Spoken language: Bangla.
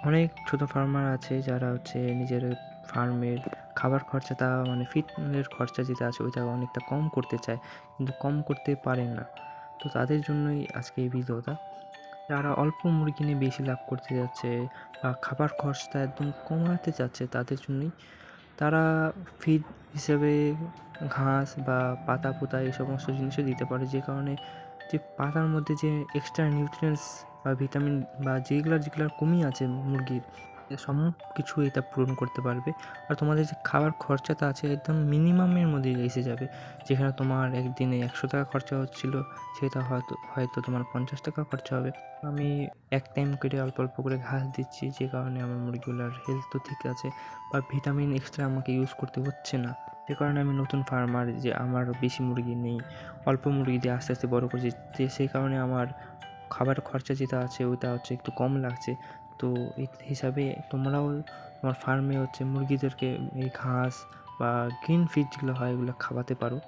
অনেক ছোটো ফার্মার আছে যারা হচ্ছে নিজের ফার্মের খাবার খরচাটা মানে ফিডের খরচা যেটা আছে ওইটা অনেকটা কম করতে চায়, কিন্তু কম করতে পারে না। তো তাদের জন্যই আজকে এই ভিডিওটা। যারা অল্প মুরগি নিয়ে বেশি লাভ করতে যাচ্ছে বা খাবার খরচটা একদম কমাতে চাচ্ছে তাদের জন্যই। তারা ফিড হিসেবে ঘাস বা পাতা-পুতা এই সমস্ত জিনিসও দিতে পারে, যে কারণে যে পাতার মধ্যে যে এক্সট্রা নিউট্রিয়েন্টস বা ভিটামিন বা যেগুলার কমি আছে মুরগির, এ সব কিছু এটা পূরণ করতে পারবে। আর তোমাদের যে খাবার খরচাটা আছে একদম মিনিমামের মধ্যে এসে যাবে। যেখানে তোমার একদিনে ১০০ টাকা খরচা হচ্ছিলো, সেটা হয়তো তোমার ৫০ টাকা খরচা হবে। আমি এক টাইম করে অল্প অল্প করে ঘাস দিচ্ছি, যে কারণে আমার মুরগিগুলোর হেলথও ঠিক আছে বা ভিটামিন এক্সট্রা আমাকে ইউজ করতে হচ্ছে না। যে কারণে আমি নতুন ফার্মার, যে আমার বেশি মুরগি নেই, অল্প মুরগি দিয়ে আস্তে আস্তে বড় করছি, সেই কারণে আমার খাবার খরচা যেটা আছে ওইটা হচ্ছে একটু কম লাগছে। তো এই হিসাবে তোমরাও তোমার ফার্মে হচ্ছে মুরগিদেরকে এই ঘাস বা গ্রিন ফিড যেগুলো হয় এগুলো খাওয়াতে পারো।